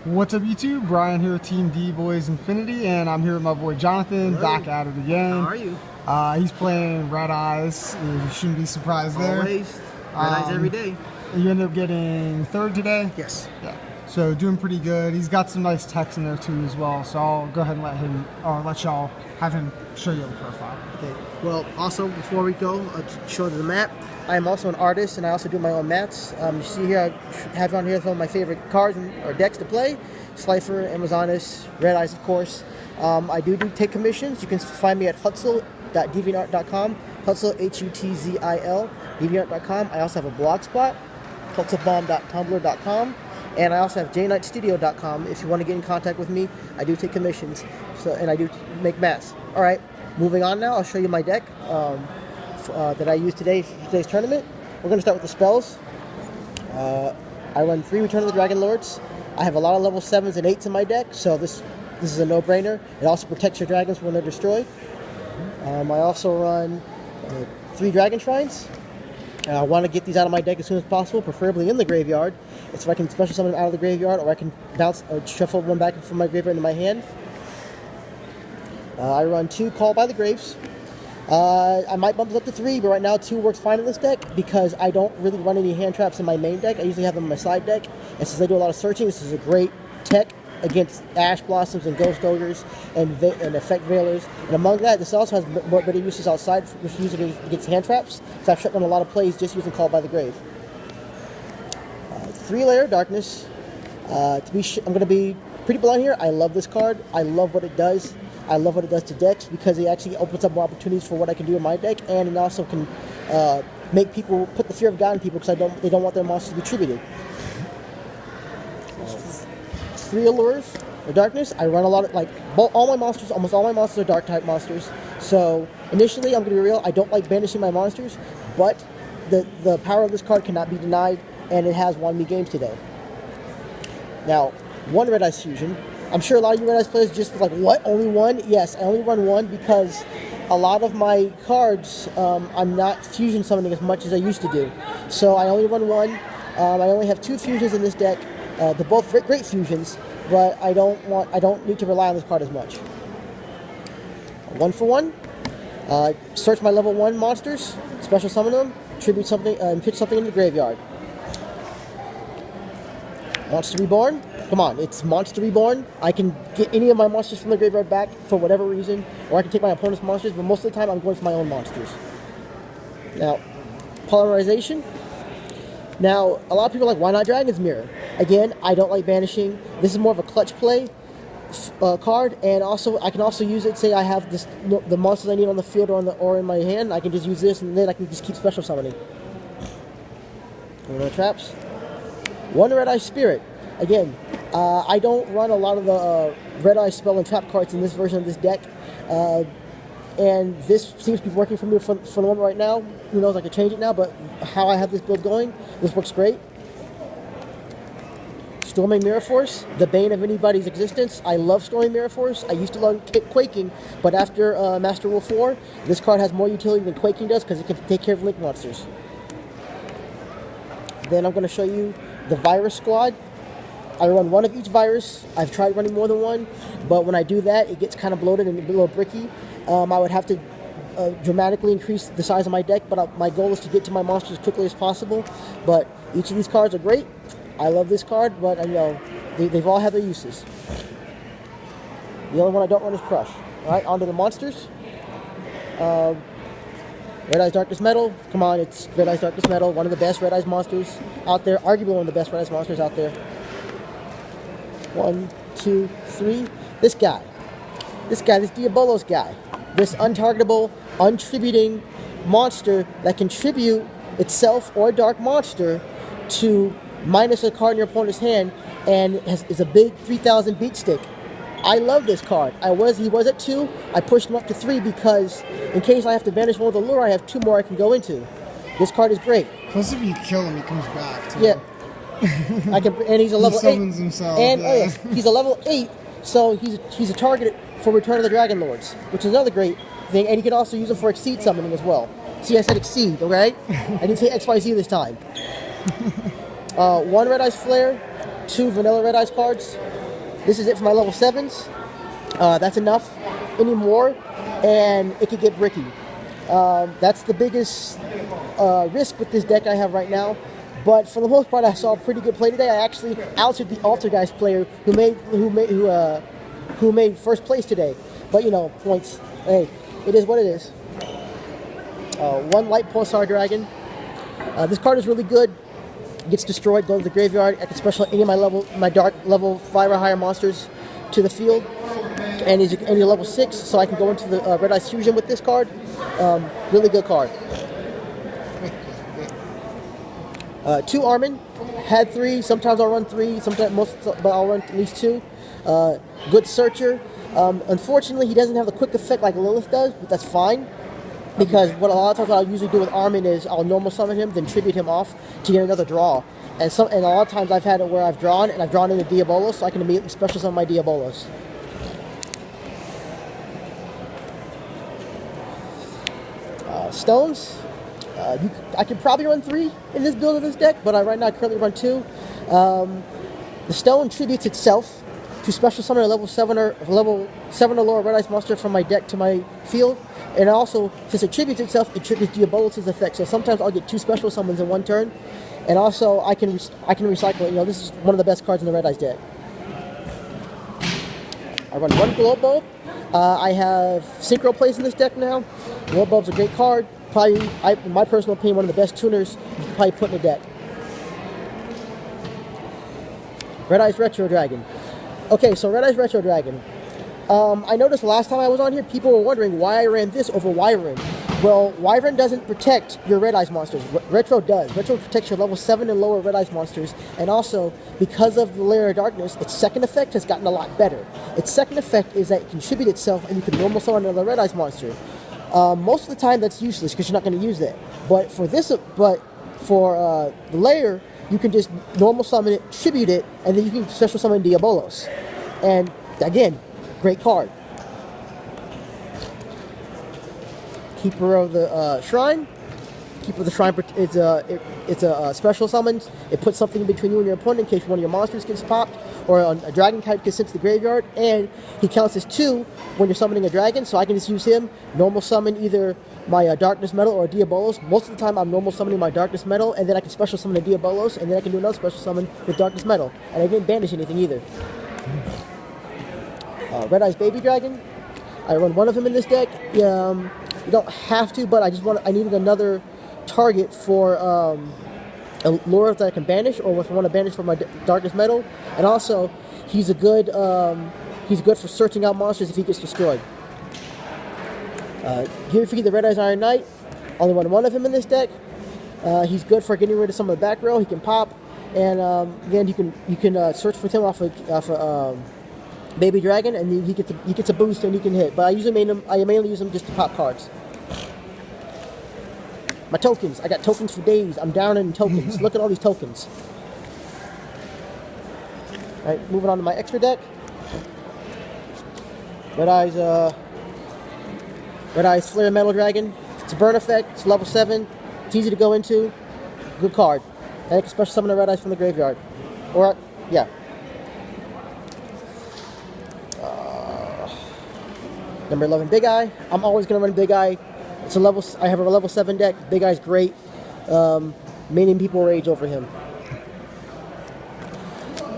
What's up, YouTube? Brian here with Team D-Boyz Infinity, and I'm here with my boy Jonathan. Hello. Back at it again. How are you? He's playing Red Eyes. You shouldn't be surprised there. Always. Red Eyes every day. You ended up getting third today? Yes. Yeah. So doing pretty good. He's got some nice text in there too as well. So I'll go ahead and let y'all have him show you the profile. Okay. Well, also before we go, show the map. I am also an artist, and I also do my own mats. You see here, I have on here some of my favorite cards or decks to play: Slifer, Amazonas, Red Eyes, of course. I do take commissions. You can find me at hutzil.deviantart.com. Hutzil, Hutzil, deviantart.com. I also have a blog spot, hutzilbomb.tumblr.com. And I also have jnightstudio.com. If you want to get in contact with me, I do take commissions, and I do make mats. All right, moving on now. I'll show you my deck that I used today for today's tournament. We're going to start with the spells. I run 3 Return of the Dragon Lords. I have a lot of level 7s and 8s in my deck, so this is a no-brainer. It also protects your dragons when they're destroyed. I also run 3 Dragon Shrines. I want to get these out of my deck as soon as possible, preferably in the graveyard. It's so I can special summon them out of the graveyard, or I can bounce or shuffle one back from my graveyard into my hand. I run 2 Call by the Graves. I might bump this up to 3, but right now 2 works fine in this deck because I don't really run any hand traps in my main deck. I usually have them in my side deck, and since I do a lot of searching, this is a great tech against Ash Blossoms and Ghost Ogres and Effect Veilers. And among that, this also has better uses outside for using against hand traps, so I've shut down a lot of plays just using Call by the Grave. 3 Lair Darkness. I'm going to be pretty blunt here. I love this card. I love what it does. I love what it does to decks because it actually opens up more opportunities for what I can do in my deck, and it also can make people put the fear of God in people because they don't want their monsters to be tributed. 3 Allures of Darkness. I run a lot of, almost all my monsters are dark type monsters. So initially, I'm going to be real, I don't like banishing my monsters, but the power of this card cannot be denied, and it has won me games today. Now, 1 Red Eyes Fusion. I'm sure a lot of you Red Eyes players just like, what? Only 1? Yes, I only run 1 because a lot of my cards, I'm not fusion summoning as much as I used to do. So I only run 1. I only have 2 fusions in this deck. They're both great fusions, but I don't need to rely on this card as much. 1 for 1. Search my level 1 monsters, special summon them, tribute something, and pitch something in the graveyard. Monster Reborn. Come on, it's Monster Reborn. I can get any of my monsters from the graveyard back for whatever reason, or I can take my opponent's monsters, but most of the time I'm going for my own monsters. Now, Polymerization. Now, a lot of people are like, why not Dragon's Mirror? Again, I don't like banishing. This is more of a clutch play card, and also I can also use it. Say I have the monsters I need on the field or in my hand. I can just use this, and then I can just keep special summoning. No traps. 1 Red Eye Spirit. Again, I don't run a lot of the Red Eye spell and trap cards in this version of this deck, and this seems to be working for me for the moment right now. Who knows, I could change it now, but how I have this build going, this works great. Storming Mirror Force, the bane of anybody's existence. I love Storming Mirror Force. I used to love Quaking, but after Master Rule 4, this card has more utility than Quaking does because it can take care of Link monsters. Then I'm going to show you the Virus Squad. I run 1 of each virus. I've tried running more than 1, but when I do that, it gets kind of bloated and a little bricky. I would have to dramatically increase the size of my deck, but my goal is to get to my monsters as quickly as possible. But each of these cards are great. I love this card, but they've all had their uses. The only one I don't run is Crush. All right, on to the monsters. Red Eyes Darkness Metal. Come on, it's Red Eyes Darkness Metal, one of the best Red Eyes monsters out there, arguably one of the best Red Eyes monsters out there. 1, 2, 3. This Diabolos guy. This untargetable, untributing monster that can tribute itself or a dark monster to minus a card in your opponent's hand and is a big 3,000 beat stick. I love this card. He was at 2. I pushed him up to 3 because in case I have to banish one with a lure, I have 2 more I can go into. This card is great. Plus, if you kill him, he comes back too. Yeah. And he's a level 8. He summons himself. And yeah. oh yes, he's a level 8, so he's a target for Return of the Dragon Lords, which is another great thing. And you can also use it for Exceed summoning as well. See, I said Exceed, okay? I didn't say XYZ this time. 1 Red Eyes Flare, 2 vanilla Red Eyes cards, This is it for my level 7s. That's enough anymore, and it could get bricky. That's the biggest risk with this deck I have right now. But for the most part, I saw a pretty good play today. I actually outed the Altergeist player who made first place today. But you know, points. Hey, it is what it is. 1 Light Pulsar Dragon. This card is really good. Gets destroyed, go to the graveyard. I can special any of my dark level 5 or higher monsters to the field. And he's level 6, so I can go into the Red Eyes Fusion with this card. Really good card. 2 Armin. Had 3. Sometimes I'll run 3. But I'll run at least 2. Good Searcher. Unfortunately, he doesn't have the quick effect like Lilith does, but that's fine. Because what a lot of times I'll usually do with Armin is I'll normal summon him, then tribute him off to get another draw. And a lot of times I've had it where I've drawn into Diabolos, so I can immediately special summon my Diabolos. Stones. I could probably run 3 in this build of this deck, but right now I currently run 2. The stone tributes itself to special summon a level 7 or lower Red Ice monster from my deck to my field. And also, since it tributes itself, it tributes Diabolos' effect. So sometimes I'll get 2 special summons in one turn. And also, I can recycle it. You know, this is one of the best cards in the Red Ice deck. I run 1 Glow Bulb. I have Synchro plays in this deck now. Glow Bulb's a great card. Probably, in my personal opinion, one of the best tuners you can probably put in the deck. Red Eyes Retro Dragon. Okay, so Red Eyes Retro Dragon. I noticed last time I was on here, people were wondering why I ran this over Wyvern. Well, Wyvern doesn't protect your Red Eyes monsters. Retro does. Retro protects your level 7 and lower Red Eyes monsters. And also, because of the Lair of Darkness, its second effect has gotten a lot better. Its second effect is that it can tribute itself and you can normal summon another Red Eyes monster. Most of the time that's useless because you're not going to use that. But for the Lair, you can just normal summon it, tribute it, and then you can special summon Diabolos. And again, great card. Keeper of the Shrine. Keeper of the Shrine, it's a special summons. It puts something in between you and your opponent in case one of your monsters gets popped, or a dragon kite gets sent to the graveyard, and he counts as 2 when you're summoning a dragon, so I can just use him, normal summon either my Darkness Metal or a Diabolos. Most of the time I'm normal summoning my Darkness Metal, and then I can special summon a Diabolos, and then I can do another special summon with Darkness Metal. And I didn't banish anything either. Red Eyes Baby Dragon. I run 1 of them in this deck. You don't have to, but I needed another target for a lure that I can banish, or if I want to banish for my Darkness Metal. And also, he's good for searching out monsters if he gets destroyed. Gear Freaky the Red Eyes Iron Knight. Only run 1 of him in this deck. He's good for getting rid of some of the back row. He can pop, and again you can search for him off of Baby Dragon, and he gets a boost and he can hit. But I mainly use him just to pop cards. My tokens. I got tokens for days. I'm down in tokens. Look at all these tokens. Alright, moving on to my extra deck. Red Eyes Flare Metal Dragon. It's a burn effect. It's level 7. It's easy to go into. Good card. And I can special summon a Red Eyes from the graveyard. Or, yeah. Number 11, Big Eye. I'm always going to run Big Eye. I have a level 7 deck. Big Eye's great. Many people rage over him.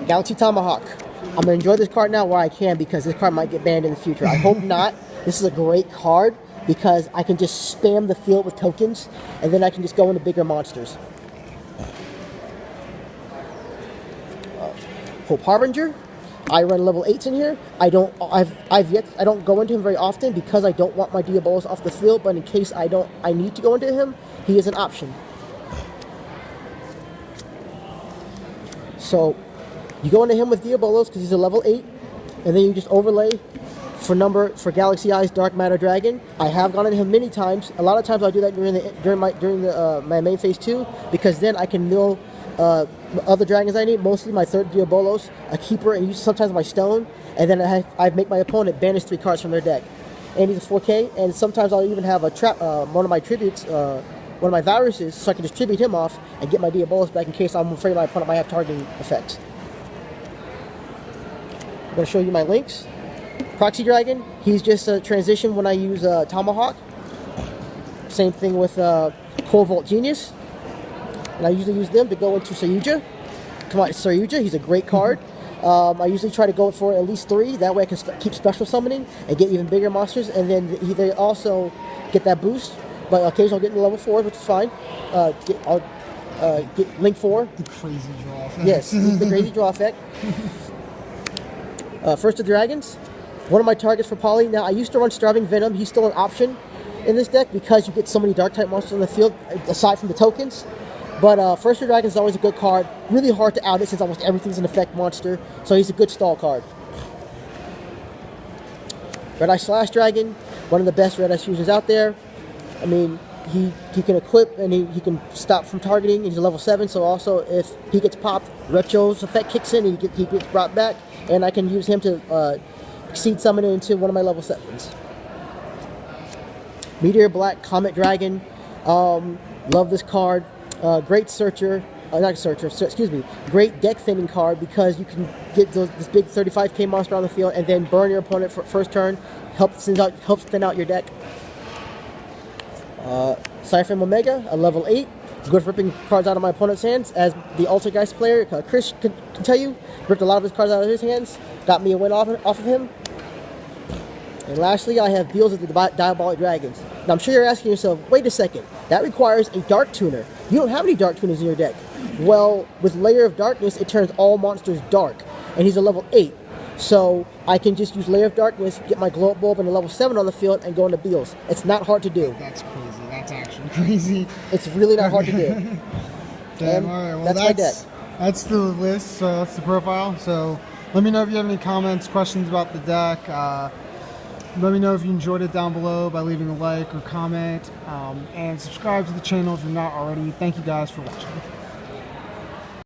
Galaxy Tomahawk. I'm going to enjoy this card now where I can because this card might get banned in the future. I hope not. This is a great card because I can just spam the field with tokens and then I can just go into bigger monsters. Hope Harbinger. I run level 8s in here. I don't go into him very often because I don't want my Diabolos off the field, but in case I need to go into him, he is an option. So you go into him with Diabolos because he's a level 8, and then you just overlay for Galaxy Eyes Dark Matter Dragon. I have gone into him many times. A lot of times I'll do that during my main phase 2 because then I can mill other dragons I need, mostly my 3rd Diabolos, a Keeper, and use sometimes my Stone, and then I make my opponent banish 3 cards from their deck. And he's a 4K, and sometimes I'll even have one of my tributes, one of my viruses, so I can just tribute him off and get my Diabolos back in case I'm afraid my opponent might have targeting effects. going to show you my links. Proxy Dragon, he's just a transition when I use Tomahawk. Same thing with Pole Vault Genius. And I usually use them to go into Sayuja. Come on, Sayuja, he's a great card. I usually try to go for at least 3. That way I can keep special summoning and get even bigger monsters. And then they also get that boost. But occasionally I'll get into level 4, which is fine. I'll get Link 4. The crazy draw effect. Yes, the crazy draw effect. First of Dragons. One of my targets for Poly. Now, I used to run Starving Venom. He's still an option in this deck because you get so many Dark-type monsters on the field, aside from the tokens. But First of Dragons is always a good card. Really hard to out it since almost everything's an effect monster. So he's a good stall card. Red Eye Slash Dragon. One of the best Red Eye fusions out there. I mean, he can equip and he can stop from targeting. He's a level 7, so also if he gets popped, Retro's effect kicks in and he gets brought back. And I can use him to Seed Summon into one of my level 7s. Meteor Black Comet Dragon. Love this card. Great searcher. Not searcher, excuse me. Great deck thinning card because you can get this big 35k monster on the field and then burn your opponent for first turn. Helps thin out your deck. Cypher Omega, a level 8. Good for ripping cards out of my opponent's hands. As the Altergeist player, Chris can tell you, ripped a lot of his cards out of his hands. Got me a win off of him. And lastly, I have Beals of the Diabolic Dragons. Now, I'm sure you're asking yourself, wait a second, that requires a Dark Tuner. You don't have any Dark Tuners in your deck. Well, with Lair of Darkness, it turns all monsters dark. And he's a level 8. So I can just use Lair of Darkness, get my Glow Up Bulb and a level 7 on the field, and go into Beals. It's not hard to do. That's crazy. That's actually crazy. It's really not hard to do. Damn, all right. Well, that's my deck. That's the list. So that's the profile. So let me know if you have any comments, questions about the deck. Let me know if you enjoyed it down below by leaving a like or comment. And subscribe to the channel if you're not already. Thank you guys for watching.